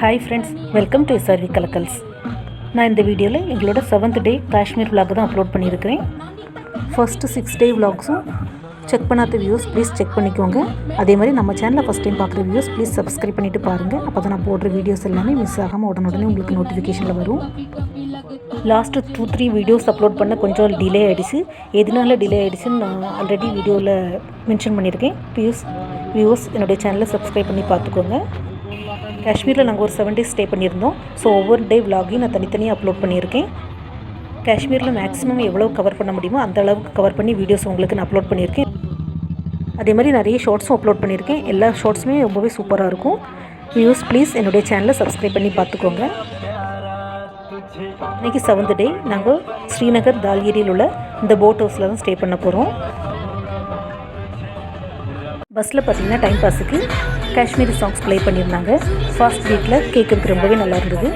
Hi friends, welcome to Srv Kalakkals. நான் இந்த வீடியோவில் எங்களோட 7th டே காஷ்மீர் vlog தான் அப்லோட் பண்ணியிருக்கிறேன். ஃபர்ஸ்ட் 6 டே vlogsம் செக் பண்ணாத வியூஸ் ப்ளீஸ் செக் பண்ணிக்கோங்க. அதே மாதிரி நம்ம சேனலை ஃபஸ்ட் டைம் பார்க்குற வியூஸ் ப்ளீஸ் சப்ஸ்கிரைப் பண்ணிவிட்டு பாருங்கள். அப்போ தான் நான் போடுற வீடியோஸ் எல்லாமே மிஸ் ஆகாமல் உடனே உங்களுக்கு நோட்டிஃபிகேஷனில் வரும். லாஸ்ட்டு 2-3 வீடியோஸ் அப்லோட் பண்ண கொஞ்சம் டிலே ஆகிடுச்சு. எதனால டிலே ஆகிடுச்சுன்னு நான் ஆல்ரெடி வீடியோவில் மென்ஷன் பண்ணியிருக்கேன். ப்ளீஸ் வியூஸ் என்னுடைய சேனலை சப்ஸ்கிரைப் பண்ணி பார்த்துக்கோங்க. காஷ்மீரில் நாங்கள் ஒரு 7 டேஸ் ஸ்டே பண்ணியிருந்தோம். ஸோ ஒவ்வொரு டே விலாகையும் நான் தனித்தனியாக அப்லோட் பண்ணியிருக்கேன். காஷ்மீரில் மேக்ஸிமம் எவ்வளோ கவர் பண்ண முடியுமோ அந்த அளவுக்கு கவர் பண்ணி வீடியோஸ் உங்களுக்கு நான் அப்லோட் பண்ணியிருக்கேன். அதே மாதிரி நிறைய ஷார்ட்ஸும் அப்லோட் பண்ணியிருக்கேன். எல்லா ஷார்ட்ஸுமே ரொம்பவே சூப்பராக இருக்கும். வியூஸ் ப்ளீஸ் என்னுடைய சேனலை சப்ஸ்கிரைப் பண்ணி பார்த்துக்கோங்க. இன்றைக்கி 7th டே நாங்கள் ஸ்ரீநகர் தால் ஏரியில் உள்ள இந்த போட் ஹவுஸில் தான் ஸ்டே பண்ண போகிறோம். பஸ்ஸில் பார்த்திங்கன்னா டைம் பாஸுக்கு காஷ்மீரி சாங்ஸ் ப்ளே பண்ணியிருந்தாங்க. ஃபாஸ்ட் பீட்டில் கேட்குறதுக்கு ரொம்பவே நல்லா இருந்தது.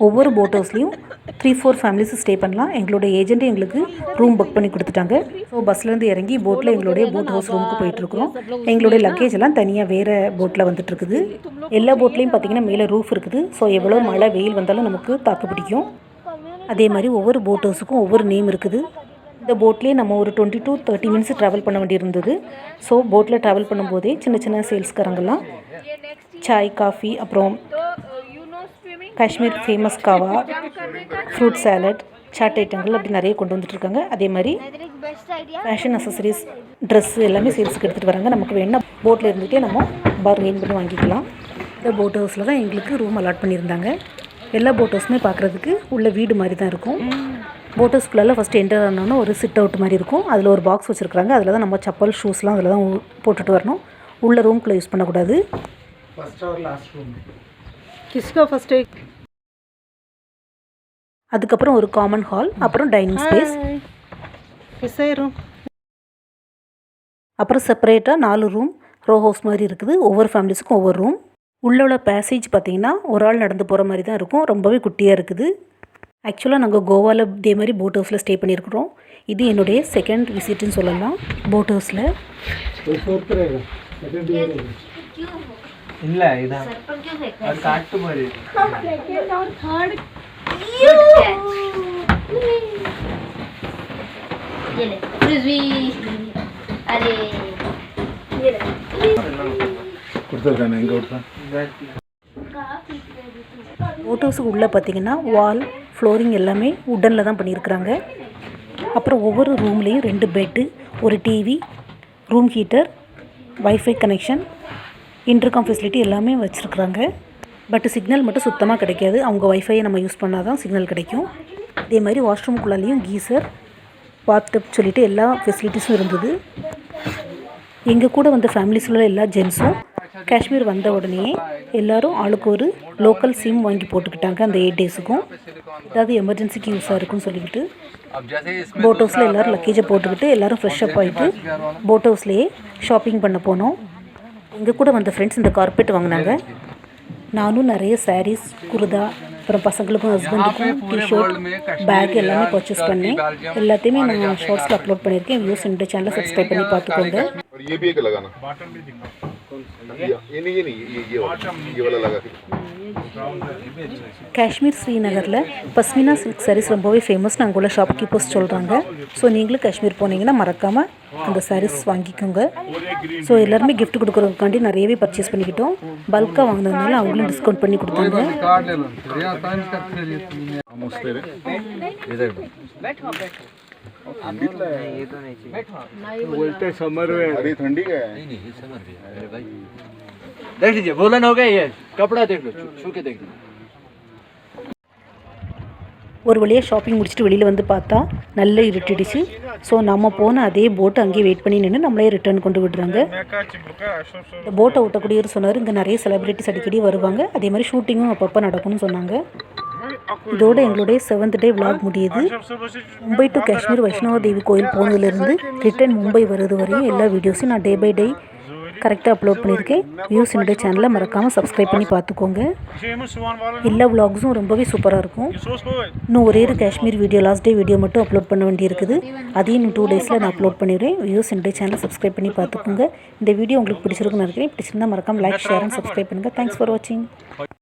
ஒவ்வொரு போட் ஹவுஸ்லேயும் 3-4 ஃபேமிலிஸ் ஸ்டே பண்ணலாம். எங்களோட ஏஜென்ட்டு எங்களுக்கு ரூம் புக் பண்ணி கொடுத்துட்டாங்க. ஸோ பஸ்லேருந்து இறங்கி போட்டில் எங்களுடைய போட் ஹவுஸ் ரூமுக்கு போயிட்டுருக்குறோம். எங்களுடைய லக்கேஜ் எல்லாம் தனியாக வேறு போட்டில் வந்துட்டுருக்குது. எல்லா போட்லேயும் பார்த்திங்கன்னா மேலே ரூஃப் இருக்குது. ஸோ எவ்வளோ மழை வெயில் வந்தாலும் நமக்கு தாக்கு பிடிக்கும். அதே மாதிரி ஒவ்வொரு போட் ஹவுஸுக்கும் ஒவ்வொரு நேம் இருக்குது. இந்த போட்லேயே நம்ம ஒரு 20 to 30 மினிட்ஸ் ட்ராவல் பண்ண வேண்டியிருந்தது. ஸோ போட்டில் ட்ராவல் பண்ணும்போதே சின்ன சின்ன சேல்ஸ்காரங்கெல்லாம் சாய் காஃபி, அப்புறம் Kashmir famous kahwa, fruit salad, chaat ஐட்டங்கள் அப்படி நிறைய கொண்டு வந்துட்டுருக்காங்க. அதே மாதிரி ஃபேஷன் அசசரிஸ், ட்ரெஸ்ஸு எல்லாமே சேல்ஸுக்கு எடுத்துகிட்டு வராங்க. நமக்கு வேணால் போட்டில் இருந்துகிட்டே நம்ம பார்கெயின் பண்ணி வாங்கிக்கலாம். இந்த போட் ஹவுஸில் தான் எங்களுக்கு ரூம் அலாட் பண்ணியிருந்தாங்க. எல்லா போட் ஹவுஸுமே பார்க்குறதுக்கு உள்ள வீடு மாதிரி தான் இருக்கும். போட் ஹவுஸ்குள்ளே ஃபஸ்ட்டு என்டர் ஆனோன்னா ஒரு சிட் அவுட் மாதிரி இருக்கும். அதில் ஒரு பாக்ஸ் வச்சுருக்காங்க. அதில் தான் நம்ம செப்பல் ஷூஸ்லாம் அதில் தான் போட்டுட்டு வரணும். உள்ள ரூம்குள்ளே யூஸ் பண்ணக்கூடாது. அதுக்கப்புறம் ஒரு காமன் ஹால், அப்புறம் டைனிங் ஸ்பேஸ், அப்புறம் செப்பரேட்டாக 4 ரூம் ரோ ஹவுஸ் மாதிரி இருக்குது. ஒவ்வொரு ஃபேமிலிஸுக்கும் ஒவ்வொரு ரூம். உள்ள பேசேஜ் பார்த்திங்கன்னா ஒரு ஆள் நடந்து போகிற மாதிரி தான் இருக்கும். ரொம்பவே குட்டியாக இருக்குது. ஆக்சுவலாக நாங்கள் கோவாவில் இதே மாதிரி போட் ஹவுஸில் ஸ்டே பண்ணியிருக்கிறோம். இது என்னுடைய செகண்ட் விசிட்னு சொல்லலாம் போட் ஹவுஸில். இல்லை இதான் அது காட்டு மாதிரி. போட் ஹவுஸுக்கு உள்ளே பார்த்திங்கன்னா வால், ஃப்ளோரிங் எல்லாமே உட்டனில் தான் பண்ணியிருக்கிறாங்க. அப்புறம் ஒவ்வொரு ரூம்லேயும் 2 பெட்டு, ஒரு TV, room heater, wifi connection, intercom facility எல்லாமே வச்சுருக்குறாங்க. பட் சிக்னல் மட்டும் சுத்தமாக கிடைக்காது. அவங்க வைஃபையை நம்ம யூஸ் பண்ணால் தான் சிக்னல் கிடைக்கும். அதே மாதிரி வாஷ்ரூம்குள்ளாலேயும் கீசர், பாத்டப் சொல்லிவிட்டு எல்லா ஃபெசிலிட்டிஸும் இருந்தது. எங்கள் கூட வந்த ஃபேமிலிஸில் எல்லா ஜென்ஸும் காஷ்மீர் வந்த உடனே எல்லோரும் ஆளுக்கு ஒரு லோக்கல் சிம் வாங்கி போட்டுக்கிட்டாங்க. அந்த 8 டேஸுக்கும் ஏதாவது எமர்ஜென்சிக்கு யூஸாக இருக்குன்னு சொல்லிக்கிட்டு போட் ஹவுஸில் எல்லோரும் லக்கேஜை போட்டுக்கிட்டு எல்லோரும் ஃப்ரெஷ்ஷப் ஆகிட்டு போட் ஹவுஸ்லேயே ஷாப்பிங் பண்ண போனோம். எங்கள் கூட வந்த ஃப்ரெண்ட்ஸ் இந்த கார்பெட் வாங்கினாங்க. நானும் நிறைய சாரீஸ், குர்தா, அப்புறம் பசங்களுக்கும் ஹஸ்பண்டுக்கும் டிஷர்ட், பேக் எல்லாமே பர்ச்சேஸ் பண்ணேன். எல்லாத்தையுமே நான் ஷார்ட்ஸில் அப்லோட் பண்ணியிருக்கேன். வியூஸ் என்னுடைய சேனலை சப்ஸ்கிரைப் பண்ணி பார்த்துக்கோங்க. காஷ்மீர் ஸ்ரீநகரில் பஸ்மினா சில்க் சாரீஸ் ரொம்பவே ஃபேமஸ். நாங்கள் உள்ள ஷாப் கீப்பர்ஸ் சொல்கிறாங்க. ஸோ நீங்களும் காஷ்மீர் போனீங்கன்னா மறக்காமல் அந்த சாரீஸ் வாங்கிக்கோங்க. ஸோ எல்லாருமே கிஃப்ட் கொடுக்குறதுக்காண்டி நிறையவே பர்ச்சேஸ் பண்ணிக்கிட்டோம். பல்காக வாங்கினதுனால அவங்களும் டிஸ்கவுண்ட் பண்ணி கொடுத்தாங்க. देख लीजिए वोलन हो गया, ये कपड़ा देख लो, छू के देख लो. ஒரு வழியாக ஷாப்பிங் முடிச்சுட்டு வெளியில் வந்து பார்த்தா நல்ல இருட்டிடுச்சு. ஸோ நம்ம போன அதே போட்டு அங்கேயே வெயிட் பண்ணி நின்று நம்மளே ரிட்டர்ன் கொண்டு விடுறாங்க. இந்த போட்டை ஓட்டக்கூடியவர் சொன்னார், இங்கே நிறைய செலிப்ரிட்டிஸ் அடிக்கடி வருவாங்க, அதே மாதிரி ஷூட்டிங்கும் அப்பப்போ நடக்கும்னு சொன்னாங்க. இதோடு எங்களுடைய 7th டே vlog முடியுது. மும்பை டு காஷ்மீர் வைஷ்ணவ தேவி கோயில் போனதுலேருந்து ரிட்டர்ன் மும்பை வருது வரையும் எல்லா வீடியோஸையும் நான் டே பை டே கரெக்டாக அப்லோட் பண்ணியிருக்கேன். வியூஸ் என்னுடைய சேனலை மறக்காமல் சப்ஸ்கிரைப் பண்ணி பார்த்துக்கோங்க. எல்லா விலாக்ஸும் ரொம்பவே சூப்பராக இருக்கும். இன்னும் ஒரே ஒரு Kashmir video last day video மட்டும் அப்லோட் பண்ண வேண்டியிருக்குது. அதையும் இன்னும் 2 டேஸில் நான் அப்லோட் பண்ணிடுறேன். வியூஸ் என்னுடைய சேனலை சப்ஸ்கிரைப் பண்ணி பார்த்துக்கோங்க. இந்த வீடியோ உங்களுக்கு பிடிச்சிருக்குன்னு நினைக்கிறேன். பிடிச்சிருந்தா மறக்காமல் லைக், ஷேர் அண்ட் சப்ஸ்கிரைப் பண்ணுங்கள். தேங்க்ஸ் ஃபார் வாட்சிங்.